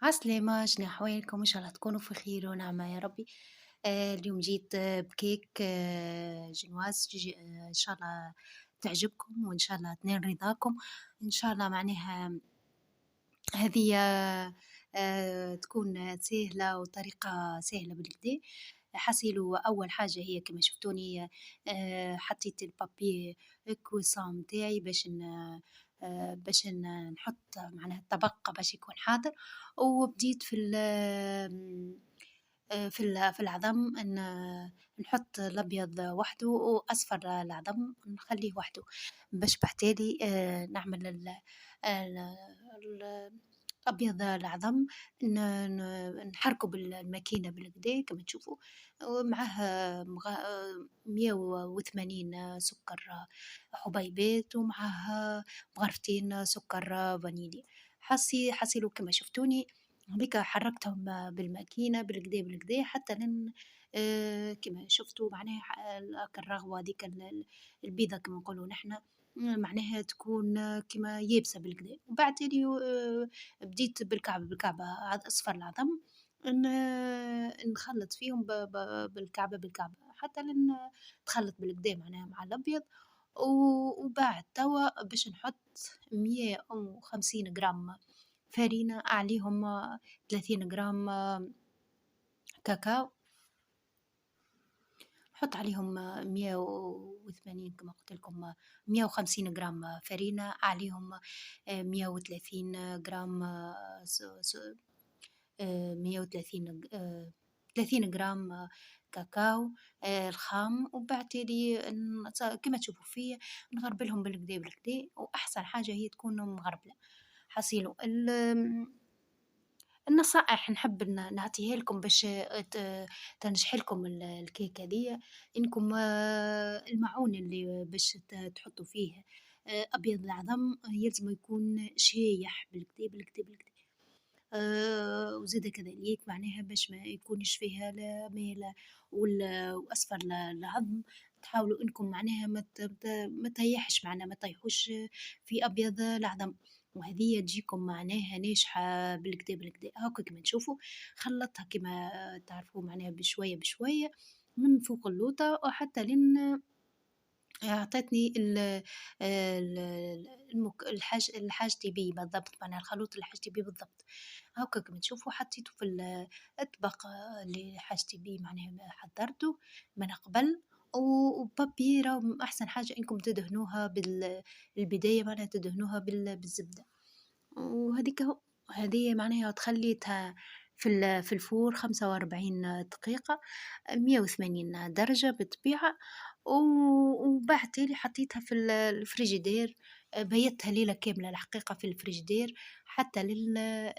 عسلامة، شنو أحوالكم؟ إن شاء الله تكونوا في خير ونعمة يا ربي. اليوم جيت بكيك جنواز إن شاء الله تعجبكم وإن شاء الله تنال رضاكم. إن شاء الله معناها هذيّا تكون سهلة وطريقة سهلة بالكدا. حاسيلو أول حاجة هي كيما شفتوني حطيت البابي كويسون متاعي باش نحط معناها الطبق باش يكون حاضر، وبديت في العظم نحط الأبيض وحده وأصفر العظم نخليه وحده، باش بعتادي نعمل ال ال أبيض العظم ن ن نحركه بالماكينة بالكدا كما تشوفوا، ومعاه 180 سكر حبيبات، ومعاه مغرفتين سكر فانيليا. حسيلو كما شفتوني هذيك حركتهم بالماكينة بالكدا بالكدا حتى لين كما شفتوا معناها هاكا الرغوة هذيك البيضة كما نقولوا نحنا معناها تكون كيما يابسة بالكدا، وبعد تالي بديت بالكعبة أصفر العظم نخلط فيهم بالكعبة حتى لين تخلط بالكدا معناها مع الأبيض، وبعد توا باش نحط 150 جرام فرينة عليهم 30 جرام كاكاو، نحط عليهم 180 كما قلت لكم 150 جرام فرينة عليهم 130 جرام 130 30 جرام كاكاو الخام، وبعد تالي كما تشوفوا فيا نغربلهم بالكدا بالكدا، وأحسن حاجة هي تكون مغربلة. حصيلو النصائح نحب نعطيها لكم باش تنجح لكم الكيك هذيا، إنكم المعون اللي باش تحطوا فيه أبيض العظم يلزم يكون شايح بالكدا بالكدا بالكدا. وزادا كذلك معناها باش ما يكونش فيها لا ماء وأصفر العظم، تحاولوا إنكم معناها ما تطيحش معناها ما تطيحوش في أبيض العظم، وهذيا تجيكم معناها ناجحة بالكدا بالكدا هاكا كيما تشوفوا. خلطتها كيما تعرفوا معناها بشوية بشوية من فوق اللوطة وحتى لين أعطتني ال الحاجتي بيه بالضبط، معناها الخليط اللي حاجتي بيه بالضبط، هاكا كيما تشوفوا حطيته في الطبق اللي حاجتي بيه معناها حضرته من قبل، وبابي راهو أحسن حاجة إنكم تدهنوها البداية معناها تدهنوها بالزبدة، وهاذيك اهو، هذيا معناها تخليتها في الفور 45 دقيقة 180 درجة بالطبيعة، وبعد تالي حطيتها في الفريجيدير، بيتها ليلة كاملة الحقيقة في الفريجيدير حتى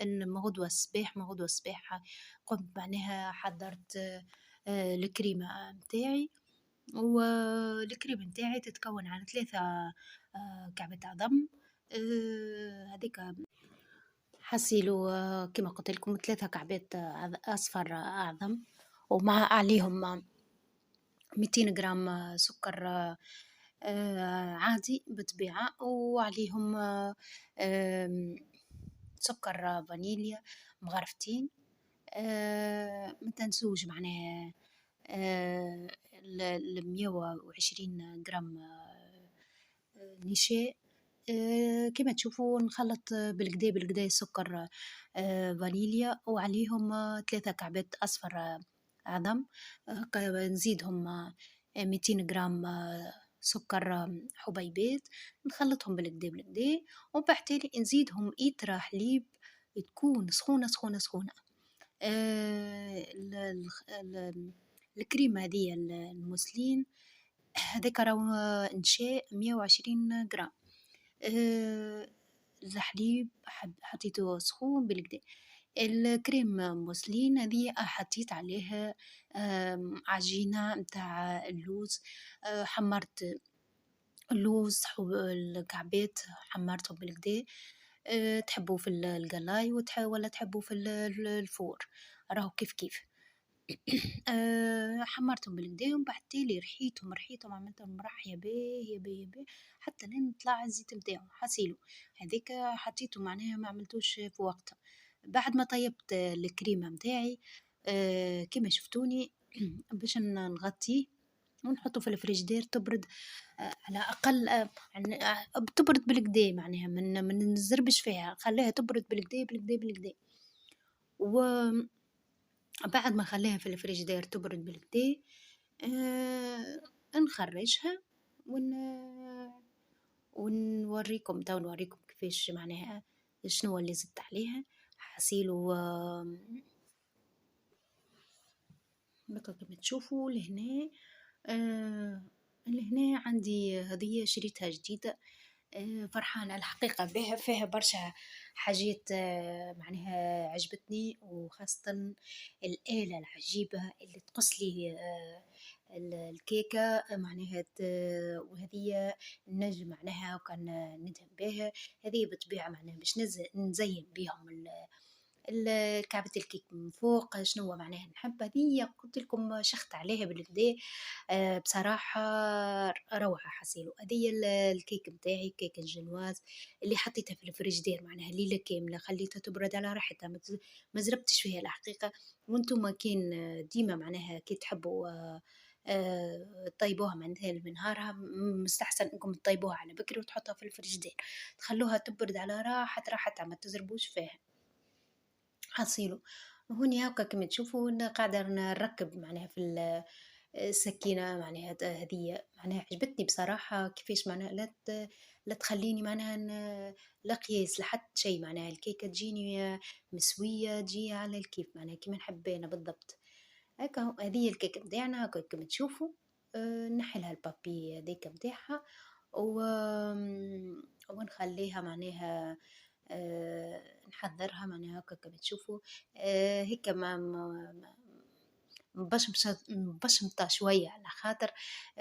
المغدوة الصباح، مغدوة الصباح قمت معناها حضرت الكريمة متاعي، والكريمة متاعي تتكون عن 3 كعبة عظم هاذيك حصيلو كيما قلت لكم 3 كعبات أصفر أعظم، ومع عليهم 200 جرام سكر عادي بالطبيعة، وعليهم سكر فانيليا مغرفتين، ما تنسوش معناها ال 120 جرام نشاء. كما تشوفوا نخلط بالكدا بالكدا سكر فانيليا وعليهم 3 كعبات أصفر أعظم، هكا نزيدهم 200 جرام سكر حبيبات نخلطهم بالكدا بالكدا، وبعد تالي نزيدهم إيترا حليب تكون سخونة سخونة سخونة. الكريمة هذيا الموسلين هذاك راهو نشاء 120 جرام، الحليب حطيته سخون بالكدا، الكريم موسلين هذيا حطيت عليه عجينة متاع اللوز، حمرت اللوز الكعبات حمرتهم بالكدا، تحبوا في القلاي ولا تحبوا في الفور راهو كيف كيف. حمرتهم بالكدا ومن بعد تالي رحيتهم عملتهم مرحية باهية باهية باهية حتى لين طلع الزيت متاعهم حسيلو، هذيك حطيته معناها ما عملتوش في وقتها، بعد ما طيبت الكريمة متاعي كما شفتوني باش نغطيه ونحطه في الفريجيدير تبرد على أقل تبرد بالكدا معناها من نزربش فيها، خليها تبرد بالكدا بالكدا بالكدا. وبعد ما نخليها في الفريجيدير تبرد بالكدا نخرجها ونوريكم تو نوريكم كيفاش معناها شنو اللي زدت عليها حصيل هاكا كما تشوفوا لهنا. لهنا عندي هدية شريتها جديدة، فرحانة الحقيقة بها، فيها برشا حاجات معناها عجبتني، وخاصة الآلة العجيبة اللي تقص لي الكيكة معناها وهذه نجم معناها وكان ندهن بها. هذه بطبيعة معناها باش نزين بيهم كعبة الكيك من فوق شنو معناها نحب هذه قلت لكم شخت عليها بالكدا. بصراحة روعة حسيلو هذه الكيك متاعي كيك الجنواز اللي حطيتها في الفريجدير معناها ليلة كاملة خليتها تبرد على راحتها ما زربتش فيها الحقيقة. وانتم كان ديما معناها كي تحبوا طيبوها من نهارها مستحسن انكم تطيبوها على بكري وتحطها في الفريجدير تخلوها تبرد على راحتها ما تزربوش فيها حصيلو. هوني هاكا كما تشوفوا أنا قاعدة نركب معناها في السكينة معناها هذية معناها عجبتني بصراحة كيفاش معناها لا تخليني معناها لا قياس لحد شيء معناها الكيكة تجيني مسوية تجي على الكيف معناها كيما نحب أنا بالضبط. هاكا هذه الكيكة متاعنا هاكا كما تشوفوا. نحلها البابي هذيك متاعها ونخليها معناها نحضرها معناها هاكا كما تشوفوا. هيك ما مبشمطة شوية على خاطر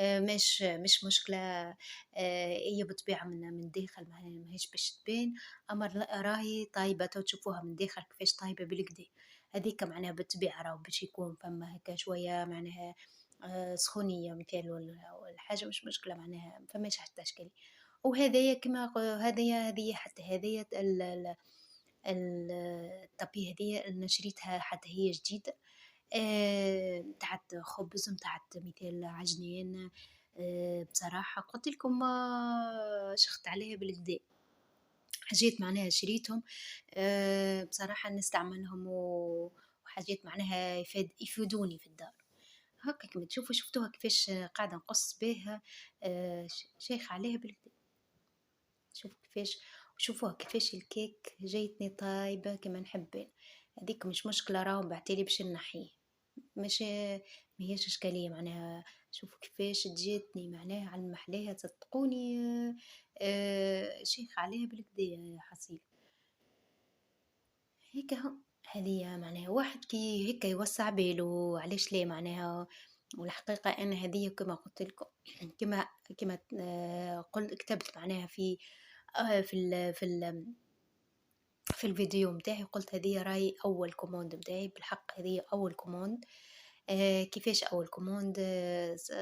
مش مشكلة. هي بطبيعة من داخل ماهيش باش تبان، أما راهي طايبة تو تشوفوها من داخل كيفاش طايبة بالكدا. هذيك معناها بالطبيعة راهو باش يكون فما هكا شوية معناها سخونية مثال ولا حاجة مش مشكلة معناها فماش حتى إشكالية. وهذايا كما هذه حتى هذايا الطابي هذيا أنا شريتها حتى هي جديدة متاعت خبز متاعت مثال عجنين. بصراحة قلت لكم شخت عليها بالكدا حاجات معناها شريتهم بصراحة نستعملهم وحاجات معناها يفيدوني في الدار. هكا كما تشوفوا شفتوها كيفاش قاعدة نقص بها شيخ عليها بالكدا. شوفوا كيفاش وشوفوها كيفاش الكيك جايتني طايبة كما نحب. هذيك مش مشكلة راهو بعتلي باش نحيه مش مهيش إشكالية معناها. شوفوا كيفاش جاتني معناها على المحلاها صدقوني شيخ عليها بالكدا يا حصيل هيك اهو. هذه معناها واحد كي هيك يوسع باله علاش ليه معناها. والحقيقة أنا هذه كما قلت لكم كما قلت كتبت معناها في الفيديو متاعي قلت هذه راي أول كوموند متاعي بالحق هذه أول كوموند. كيفاش أول كوموند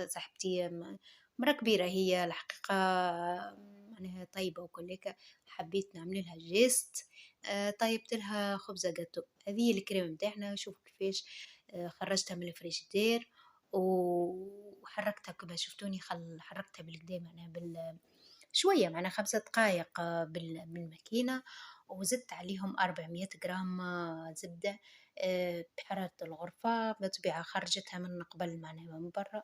صاحبتي مرا كبيرة هي الحقيقة معناها طيبة وكلك حبيت نعمل لها جيست. طيبت لها خبزة جاتو هذه الكريم متاعنا شوفوا كيفاش خرجتها من الفريجيدير وحركتها كما شفتوني حركتها بالكدا معناها شوية معناها 5 دقايق بالماكينة وزدت عليهم 400 جرام زبدة بحرارة الغرفة بطبيعة خرجتها من قبل معناها من برا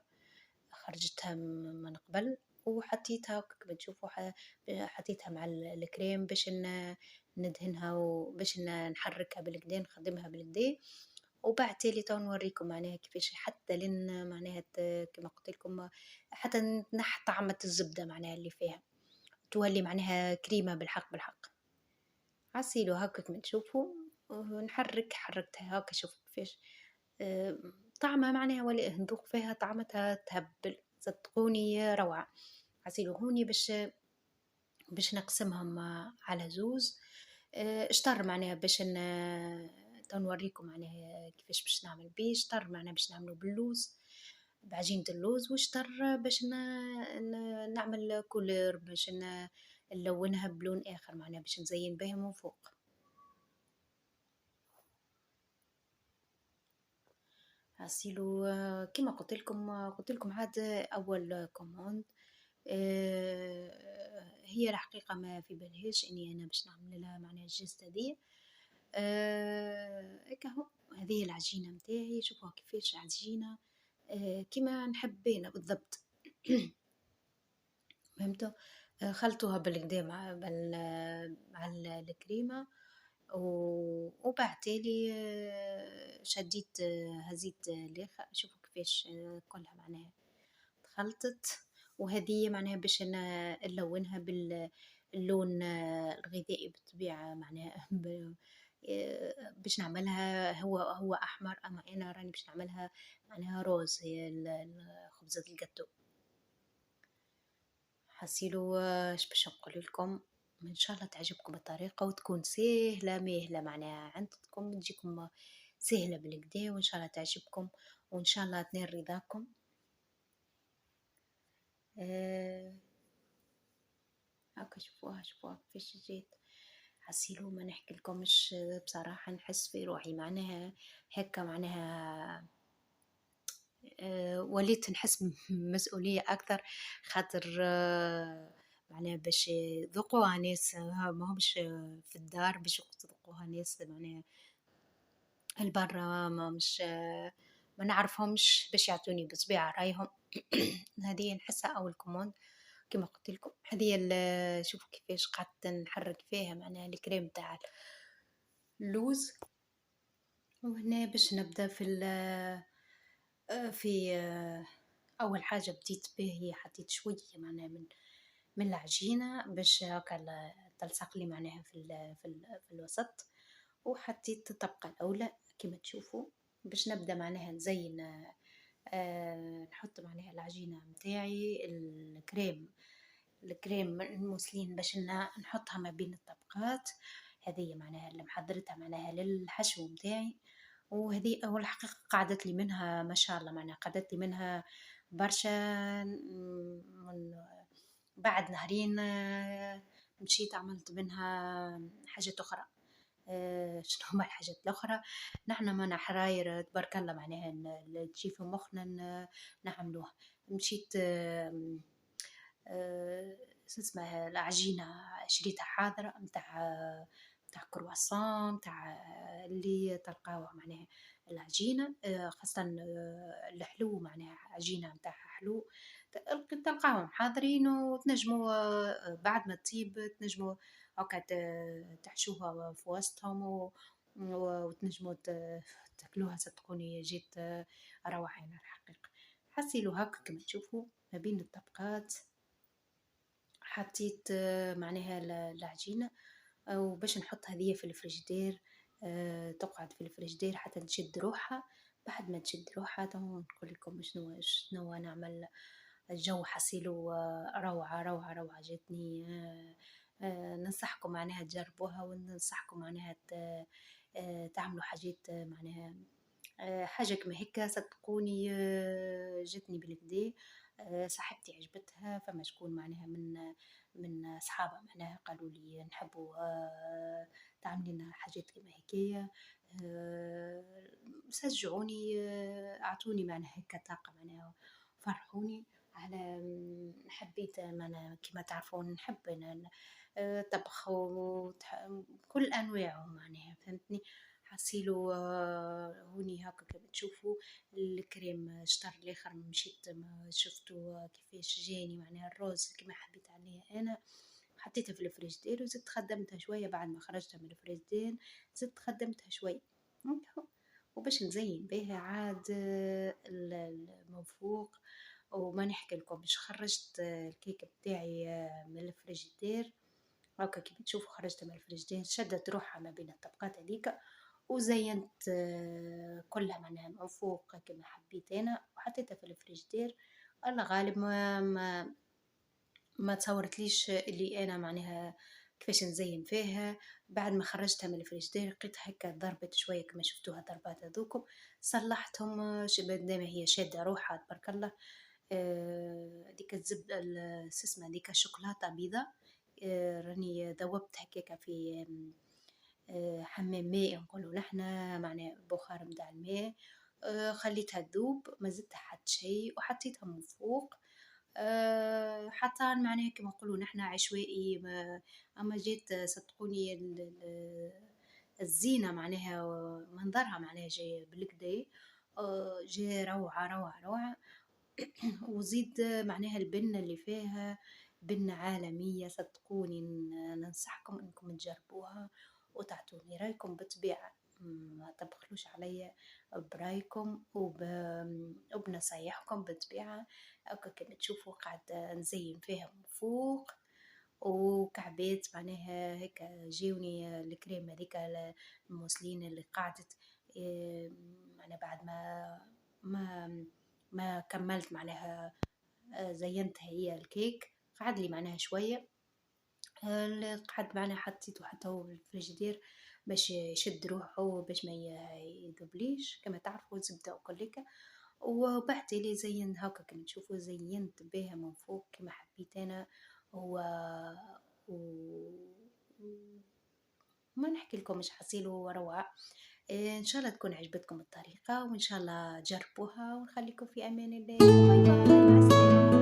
خرجتها من قبل وحطيتها كما تشوفوا حطيتها مع الكريم باش ندهنها وباش نحركها بالكدا نخدمها بالكدا. وبعد تالي تو نوريكم معناها كيفاش حتى لين معناها كما قلت لكم حتى نح طعمة الزبدة معناها اللي فيها تولي معناها كريمة بالحق. عسيلو هاكا كما تشوفوا حركتها هاكا شوفوا كيفاش طعمها معناها ولا نذوق فيها طعمتها تهبل صدقوني روعة. عسيلو هوني باش نقسمهم على زوز اشطر معناها باش نوريكم معناها كيفاش باش نعمل بيه اشطر معناها باش نعملو باللوز بعجينة اللوز واشطر باش نعمل كولور باش نلونها بلون آخر معناها باش نزين بها من فوق. حاسيلو كيما قلت لكم عاد أول كوموند. هي الحقيقة ما في بالهاش إني أنا باش نعمل لها معناها الجست هذيا. هكا هو، هذه العجينة متاعي، شوفوها كيفاش عجينة كيما نحب أنا بالضبط. فهمتوا؟ خلطوها بالكدا مع الكريمة، وبعد تالي شديت هزيت الليخة، شوفوا كيفاش كلها معناها تخلطت. وهذه معناها باش أنا نلونها باللون الغذائي بالطبيعة معناها باش نعملها هو أحمر، أما أنا راني باش نعملها معناها روز، هي خبزة الجاتو. حسيلو اش باش نقول لكم، ان شاء الله تعجبكم الطريقه وتكون سهله ماهله معناها عندكم، تجيكم سهله بالكدا، وان شاء الله تعجبكم وان شاء الله تنال رضاكم. آه هاكا شوفوها كيفاش جيت. حسيلو ما نحكي لكمش بصراحه، نحس في روحي معناها هكا معناها وليت نحس بمسؤولية أكثر، خاطر معناها باش يذوقوها ناس ماهمش في الدار، باش يذوقوها ناس معناها البرا ما مش ما نعرفهمش، باش يعطوني بصبيعة رايهم. هذه نحسها أول كوموند كما قلت لكم. هذه شوفوا كيفاش قعدت نحرك فيها معناها الكريم تاع اللوز. وهنا باش نبدأ في أول حاجة بديت به هي حطيت شوية معناها من العجينة باش هاكا تلصق لي معناها في الوسط. وحطيت الطبقة الأولى كما تشوفوا باش نبدأ معناها نزين. نحط معناها العجينة متاعي الكريم الموسلين باش نحطها ما بين الطبقات. هذه معناها اللي محضرتها معناها للحشو متاعي. وهذه أول حقيقة قعدت لي منها ما شاء الله، معناها قعدت لي منها برشا. من بعد نهارين مشيت عملت منها حاجات أخرى. شنو هما الحاجات الأخرى؟ نحنا منا حراير تبارك الله معناها تجي في مخنا نعملوها. مشيت شو اسمها العجينة شريتها حاضرة متاع كرواسون متاع اللي تلقاوها معناها العجينة خاصة الحلو معناها عجينة متاعها حلو تلقاهم حاضرين، وتنجموا بعد ما تطيب تنجموا هكا تحشوها في وسطهم وتنجموا تاكلوها. صدقوني جيت روعة يعني الحقيقة. حسيلو هكا كما تشوفوا ما بين الطبقات حطيت معناها العجينة. وباش نحط هذيا في الفريجيدير تقعد في الفريجيدير حتى تشد روحها. بعد ما تشد روحها تو نقول لكم شنو نعمل. الجو حسيلو روعة روعة روعة جاتني. ننصحكم معناها تجربوها، وننصحكم معناها تعملوا حاجات معناها حاجة كما هكا. صدقوني جتني بالكدا. صاحبتي عجبتها، فما شكون معناها من صحابة معناها قالوا لي نحبوا تعملي لنا حاجات كما هكايا. شجعوني اعطوني معناها هكا طاقة معناها فرحوني على حبيت انا كما تعرفون نحب انا طبخ وكل انواعه معناها فهمتني. حسيلو هوني هكا كما تشوفوا الكريم شطر الاخر مشيت شفتوا كيفاش جاني معناها الروز كما حبيت عليه انا. حطيتها في الفريجدير وزدت خدمتها شويه بعد ما خرجتها من الفريجدير، زدت خدمتها شويه وباش نزين بها عاد من فوق. وما نحكي لكم باش خرجت الكيك بتاعي من الفريجدير هاكا كيما تشوفوا خرجتها من الفريجدير شدت روحها ما بين الطبقات هذيك، وزينت كلها معناها من فوق كما حبيت انا وحطيتها في الفريجدير. الله غالب ما تصورتليش اللي انا معناها كيفاش نزين فيها. بعد ما خرجتها من الفريجدير لقيتها هكا ضربت شويه كما شفتوها ضربات هذوكم، صلحتهم دام هي شاده روحها تبارك الله. ديك الزبده سسمه ديك الشوكولاته بيضاء راني ذوبت هكاكا في حمام ماء نقولوا نحنا معناها بخار متاع الماء. خليتها تذوب، ما زدتها حتى شي وحطيتها من فوق. حتى معناها كيما نقولوا نحنا عشوائي، أما جات صدقوني الزينة معناها منظرها معناها جاي بالكدا، جا روعة روعة روعة. وزيد معناها البنة اللي فيها بنة عالمية صدقوني، ننصحكم انكم تجربوها وتعطوني رايكم بالطبيعة. ما تبخلوش عليا برايكم وبنصايحكم بالطبيعة. هاكا كما تشوفوا قاعد نزين فيها من فوق، وكعبات معناها هيك جاوني الكريم هذيك الموسلين اللي قعدت، معناها بعد ما ما كملت معناها زينتها هي الكيك، قعد لي معناها شوية. اللي قعد معناها حطيته حتى هو بالفريجيدير باش يشد روحه باش ما يذوبليش كما تعرفوا زبدة وكلك. وبعد اللي زين هاكا كما تشوفوا زينت بها من فوق كما حبيت انا. و... و... ما نحكي لكم مش حصيله روعة. إن شاء الله تكون عجبتكم الطريقة، وإن شاء الله تجربوها، ونخليكم في أمان الله. باي باي، مع السلامة.